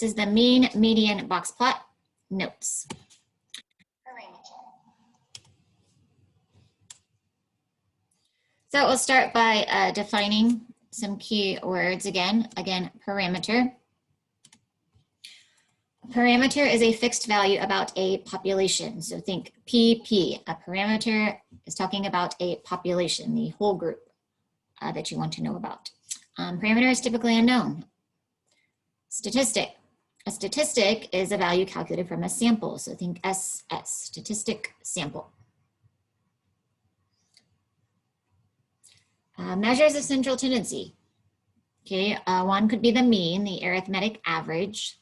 is the mean median box plot. Notes. So we'll start by defining some key words again. Parameter. Parameter is a fixed value about a population. So think PP. A parameter is talking about a population, the whole group that you want to know about. Parameter is typically unknown. Statistic. A statistic is a value calculated from a sample. So think SS, statistic sample. Measures of central tendency. Okay, one could be the mean, the arithmetic average.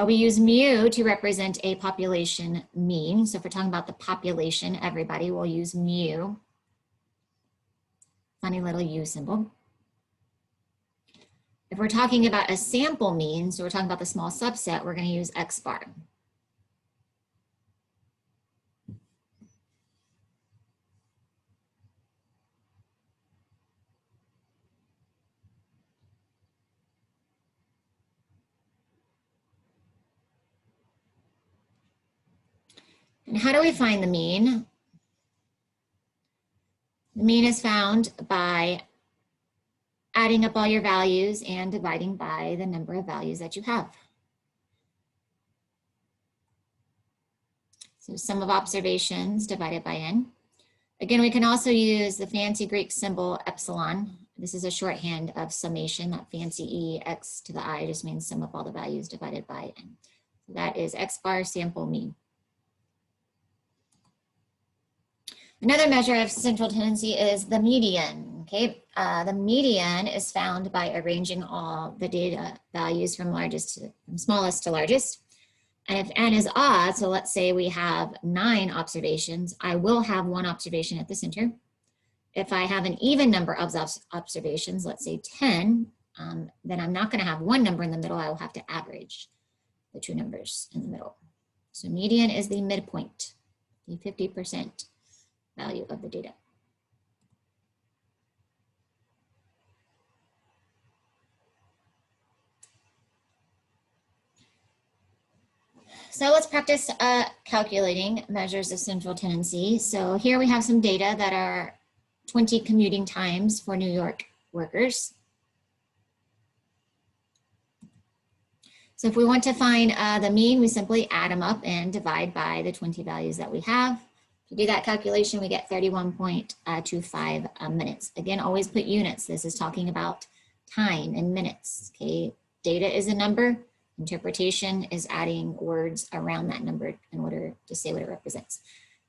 We use mu to represent a population mean. So if we're talking about the population, everybody will use mu. Funny little U symbol. If we're talking about a sample mean, so we're talking about the small subset, we're going to use X bar. And how do we find the mean? The mean is found by adding up all your values and dividing by the number of values that you have. So sum of observations divided by n. Again, we can also use the fancy Greek symbol epsilon. This is a shorthand of summation. That fancy E, x to the I just means sum of all the values divided by n. So that is X bar sample mean. Another measure of central tendency is the median, okay? The median is found by arranging all the data values from smallest to largest. And if n is odd, so let's say we have 9 observations, I will have 1 observation at the center. If I have an even number of observations, let's say 10, then I'm not gonna have one number in the middle, I will have to average the 2 numbers in the middle. So median is the midpoint, the 50% value of the data. So let's practice calculating measures of central tendency. So here we have some data that are 20 commuting times for New York workers. So if we want to find the mean, we simply add them up and divide by the 20 values that we have. To do that calculation, we get 31.25 minutes. Again, always put units. This is talking about time in minutes, okay? Data is a number. Interpretation is adding words around that number in order to say what it represents.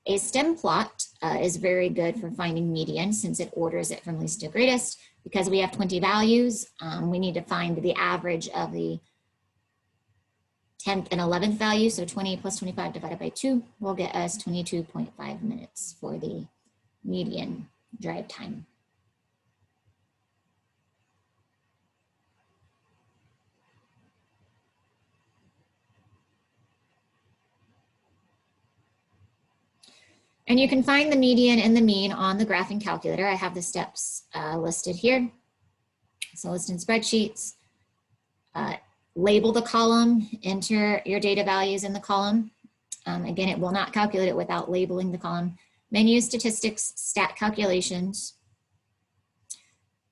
A stem plot is very good for finding median since it orders it from least to greatest. Because we have 20 values, we need to find the average of the 10th and 11th value, so 20 plus 25 divided by 2 will get us 22.5 minutes for the median drive time. And you can find the median and the mean on the graphing calculator. I have the steps listed here. So list in spreadsheets. Label the column, enter your data values in the column. Again, it will not calculate it without labeling the column. Menu, statistics, stat calculations.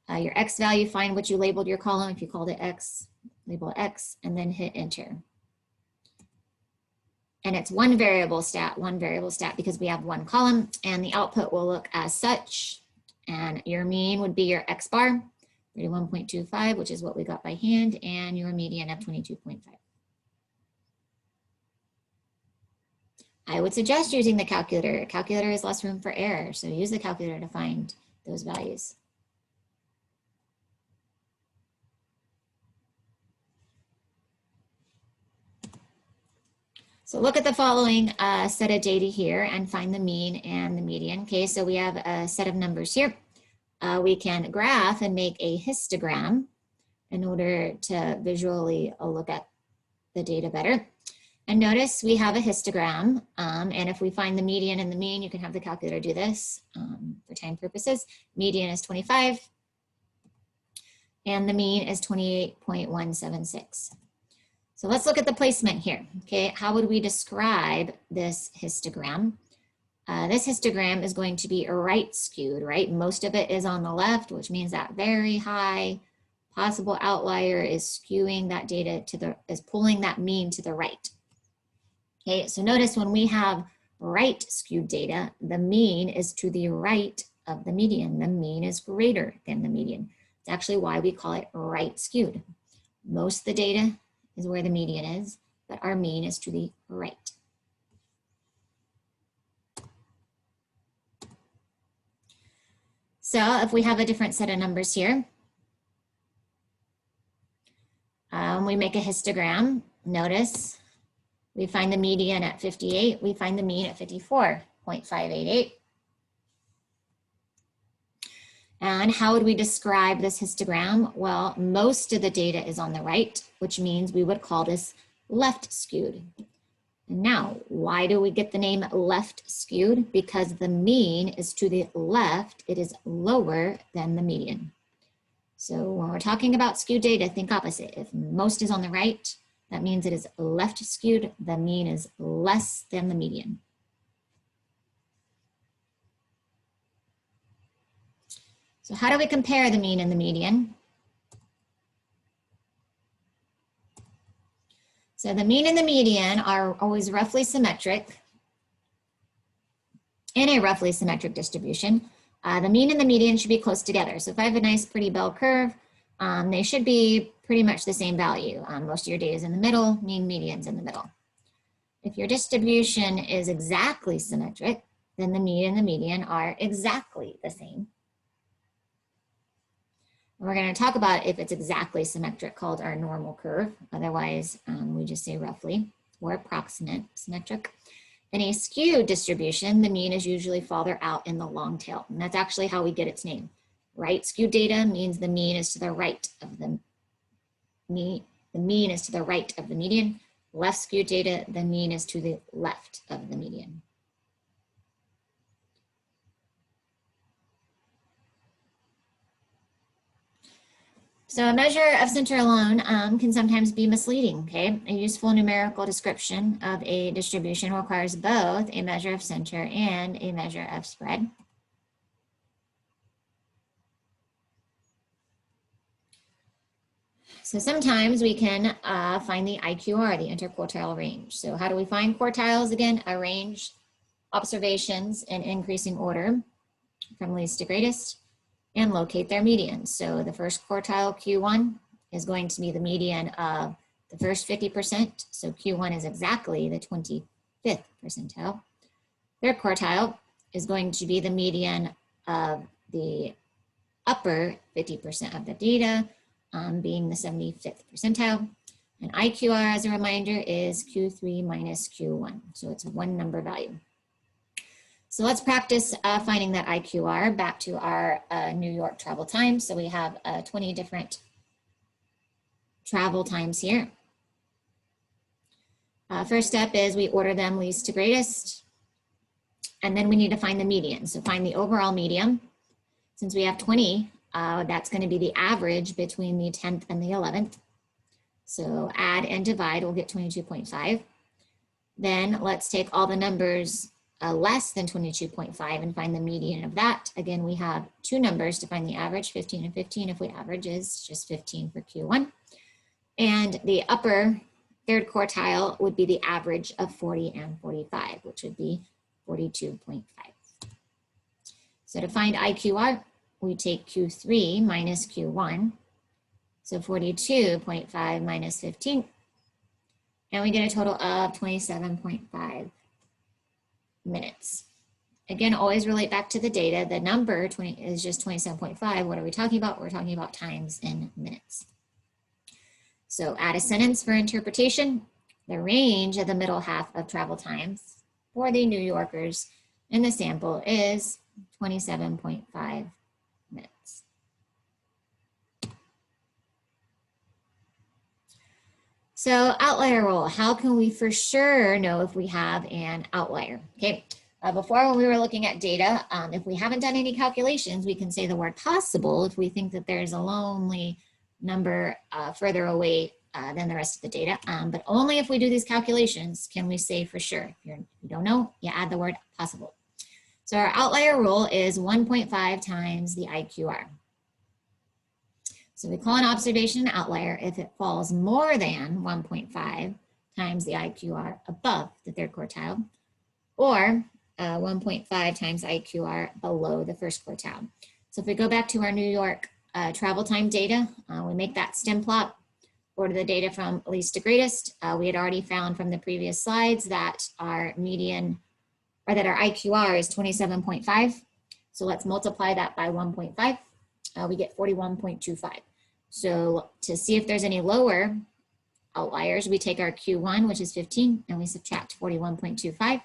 Your X value, find what you labeled your column. If you called it X, label X, and then hit enter. And it's one variable stat because we have one column, and the output will look as such. And your mean would be your X bar. 31.25, which is what we got by hand, and your median of 22.5. I would suggest using the calculator. Calculator is less room for error, so use the calculator to find those values. So look at the following set of data here and find the mean and the median. Okay, so we have a set of numbers here. We can graph and make a histogram in order to visually look at the data better. And notice we have a histogram, and if we find the median and the mean, you can have the calculator do this for time purposes. Median is 25, and the mean is 28.176. So let's look at the placement here. Okay, how would we describe this histogram? This histogram is going to be right skewed, right? Most of it is on the left, which means that very high possible outlier is skewing that data is pulling that mean to the right. Okay, so notice when we have right skewed data, the mean is to the right of the median. The mean is greater than the median. It's actually why we call it right skewed. Most of the data is where the median is, but our mean is to the right. So if we have a different set of numbers here, we make a histogram, notice we find the median at 58, we find the mean at 54.588. And how would we describe this histogram? Well, most of the data is on the right, which means we would call this left skewed. Now, why do we get the name left skewed? Because the mean is to the left, it is lower than the median. So when we're talking about skewed data, think opposite. If most is on the right, that means it is left skewed, the mean is less than the median. So how do we compare the mean and the median? So the mean and the median are always roughly symmetric in a roughly symmetric distribution. The mean and the median should be close together. So if I have a nice pretty bell curve, they should be pretty much the same value. Most of your data is in the middle, mean, median's in the middle. If your distribution is exactly symmetric, then the mean and the median are exactly the same. We're going to talk about if it's exactly symmetric, called our normal curve. Otherwise, we just say roughly or approximate symmetric. In a skewed distribution, the mean is usually farther out in the long tail. And that's actually how we get its name. Right skewed data means the mean is to the right of the mean is to the right of the median. Left skewed data, the mean is to the left of the median. So a measure of center alone can sometimes be misleading, okay? A useful numerical description of a distribution requires both a measure of center and a measure of spread. So sometimes we can find the IQR, the interquartile range. So how do we find quartiles? Again, arrange observations in increasing order from least to greatest and locate their medians. So the first quartile, Q1, is going to be the median of the first 50%. So Q1 is exactly the 25th percentile. Third quartile is going to be the median of the upper 50% of the data, being the 75th percentile. And IQR, as a reminder, is Q3 minus Q1. So it's one number value. So let's practice finding that IQR back to our New York travel time. So we have 20 different travel times here. First step is we order them least to greatest. And then we need to find the median. So find the overall median. Since we have 20, that's going to be the average between the 10th and the 11th. So add and divide, we'll get 22.5. Then let's take all the numbers less than 22.5 and find the median of that. Again, we have two numbers to find the average, 15 and 15. If we average is just 15 for Q1. And the upper third quartile would be the average of 40 and 45, which would be 42.5. So to find IQR, we take Q3 minus Q1. So 42.5 minus 15. And we get a total of 27.5 minutes. Again, always relate back to the data. The number 20 is just 27.5. What are we talking about? We're talking about times in minutes. So add a sentence for interpretation. The range of the middle half of travel times for the New Yorkers in the sample is 27.5 minutes. So outlier rule, how can we for sure know if we have an outlier? Okay, before when we were looking at data, if we haven't done any calculations, we can say the word possible if we think that there's only number further away than the rest of the data. But only if we do these calculations can we say for sure. If you don't know, you add the word possible. So our outlier rule is 1.5 times the IQR. So we call an observation an outlier if it falls more than 1.5 times the IQR above the third quartile, or 1.5 times IQR below the first quartile. So if we go back to our New York travel time data, we make that stem plot, order the data from least to greatest. We had already found from the previous slides that our median, or that our IQR is 27.5. So let's multiply that by 1.5. We get 41.25. So to see if there's any lower outliers, we take our Q1, which is 15, and we subtract 41.25.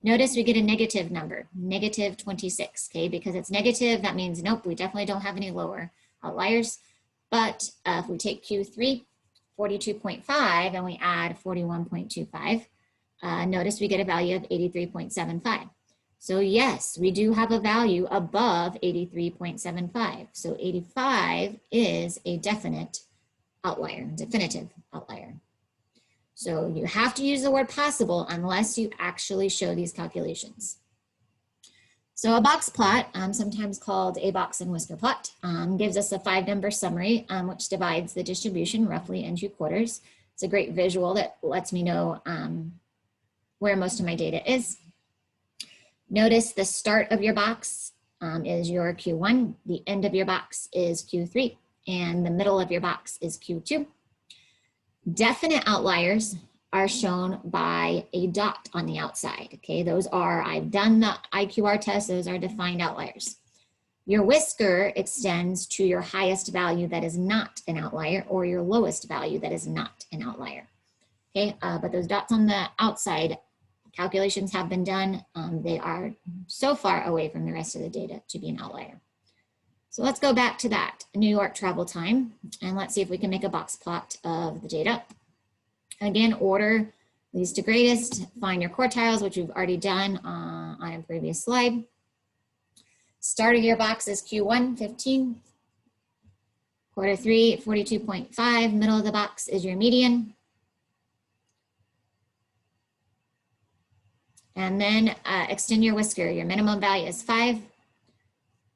Notice we get a negative number, negative 26, okay? Because it's negative, that means, nope, we definitely don't have any lower outliers. But if we take Q3, 42.5, and we add 41.25, notice we get a value of 83.75. So yes, we do have a value above 83.75. So 85 is a definite outlier, definitive outlier. So you have to use the word possible unless you actually show these calculations. So a box plot, sometimes called a box and whisker plot, gives us a 5-number summary which divides the distribution roughly into quarters. It's a great visual that lets me know where most of my data is. Notice the start of your box is your Q1, the end of your box is Q3, and the middle of your box is Q2. Definite outliers are shown by a dot on the outside, okay? Those are, I've done the IQR test, those are defined outliers. Your whisker extends to your highest value that is not an outlier or your lowest value that is not an outlier, okay? But those dots on the outside, calculations have been done. They are so far away from the rest of the data to be an outlier. So let's go back to that New York travel time, and let's see if we can make a box plot of the data. Again, order least to greatest, find your quartiles, which we've already done on a previous slide. Start of your box is Q1, 15. Quarter 3, 42.5. Middle of the box is your median. And then extend your whisker. Your minimum value is 5.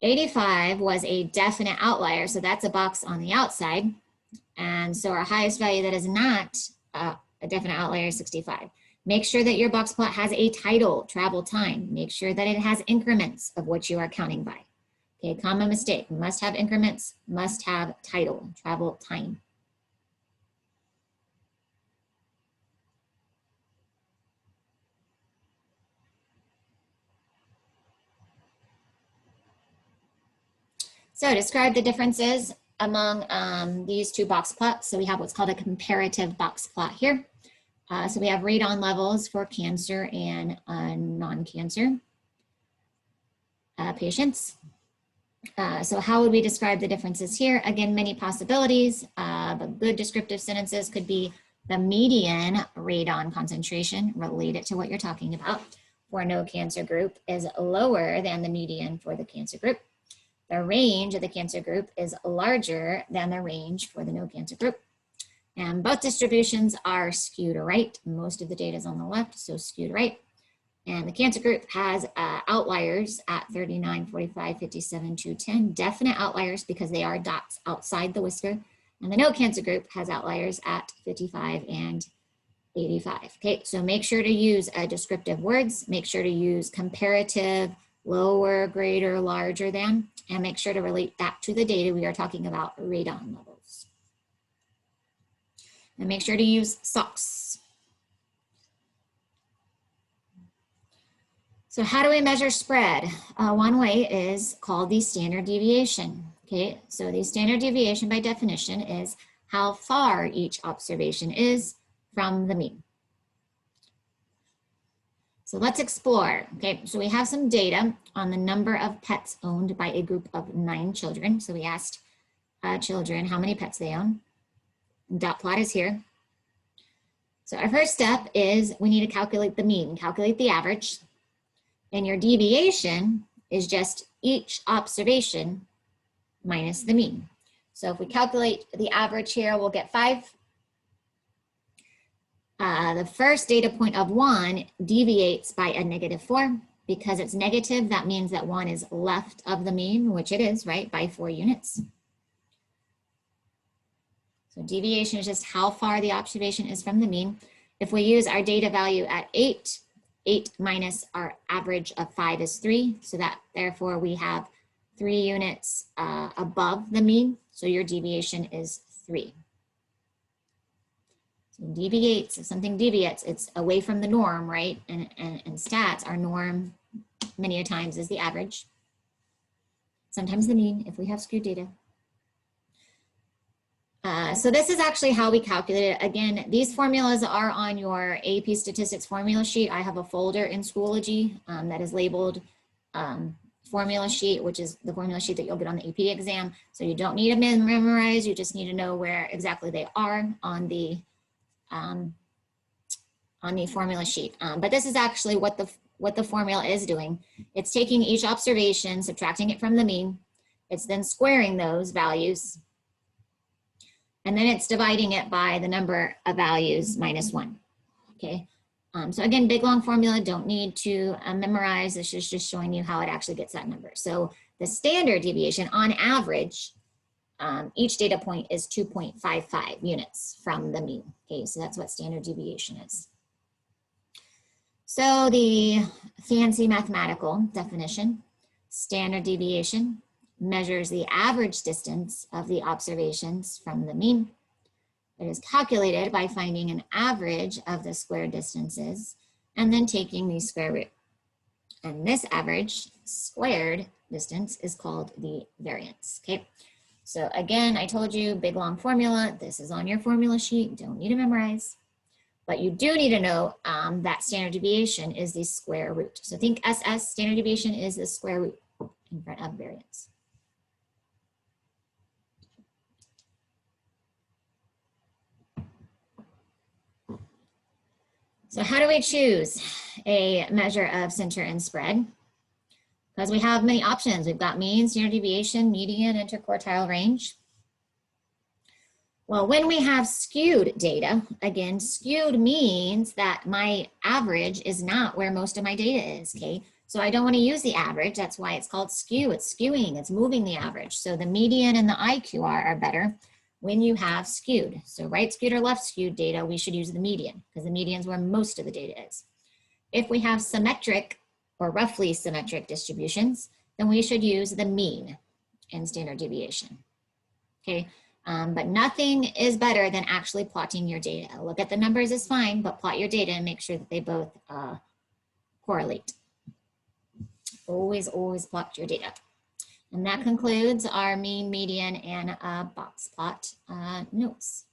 85 was a definite outlier, so that's a box on the outside. And so our highest value that is not a definite outlier is 65. Make sure that your box plot has a title, travel time. Make sure that it has increments of what you are counting by. Okay, common mistake, must have increments, must have title, travel time. So describe the differences among these two box plots. So we have what's called a comparative box plot here. So we have radon levels for cancer and non-cancer patients. So how would we describe the differences here? Again, many possibilities, but good descriptive sentences could be the median radon concentration related to what you're talking about for no cancer group is lower than the median for the cancer group. The range of the cancer group is larger than the range for the no cancer group. And both distributions are skewed right. Most of the data is on the left, so skewed right. And the cancer group has outliers at 39, 45, 57, 210, definite outliers because they are dots outside the whisker. And the no cancer group has outliers at 55 and 85. Okay, so make sure to use descriptive words. Make sure to use comparative, lower, greater, larger than, and make sure to relate that to the data we are talking about, radon levels. And make sure to use SOCs. So how do we measure spread? One way is called the standard deviation. Okay, so the standard deviation by definition is how far each observation is from the mean. So let's explore. Okay, so we have some data on the number of pets owned by a group of 9 children. So we asked children how many pets they own. Dot plot is here. So our first step is we need to calculate the mean, calculate the average. And your deviation is just each observation minus the mean. So if we calculate the average here, we'll get 5. The first data point of 1 deviates by a -4. Because it's negative, that means that 1 is left of the mean, which it is, right, by 4 units. So deviation is just how far the observation is from the mean. If we use our data value at 8, 8 minus our average of 5 is 3. So that therefore we have 3 units above the mean. So your deviation is 3. So deviates, if something deviates, it's away from the norm, right? And stats, our norm many a times is the average. Sometimes the mean if we have skewed data. So this is actually how we calculate it. Again, these formulas are on your AP Statistics formula sheet. I have a folder in Schoology that is labeled formula sheet, which is the formula sheet that you'll get on the AP exam. So you don't need to memorize, you just need to know where exactly they are on the formula sheet. But this is actually what the formula is doing. It's taking each observation, subtracting it from the mean. It's then squaring those values. And then it's dividing it by the number of values minus 1. Okay. So again, big long formula, don't need to memorize. This is just showing you how it actually gets that number. So the standard deviation on average, each data point is 2.55 units from the mean. Okay, so that's what standard deviation is. So the fancy mathematical definition, standard deviation measures the average distance of the observations from the mean. It is calculated by finding an average of the square distances and then taking the square root. And this average squared distance is called the variance. Okay, so again, I told you big long formula. This is on your formula sheet. Don't need to memorize. But you do need to know that standard deviation is the square root. So think SS, standard deviation is the square root in front of variance. So how do we choose a measure of center and spread? Because we have many options. We've got mean, standard deviation, median, interquartile range. Well, when we have skewed data, again, skewed means that my average is not where most of my data is, okay? So I don't want to use the average. That's why it's called skew. It's skewing, it's moving the average. So the median and the IQR are better when you have skewed. So right skewed or left skewed data, we should use the median because the median is where most of the data is. If we have symmetric or roughly symmetric distributions, then we should use the mean and standard deviation, okay? But nothing is better than actually plotting your data. Look at the numbers is fine, but plot your data and make sure that they both correlate. Always, always plot your data. And that concludes our mean, median, and box plot notes.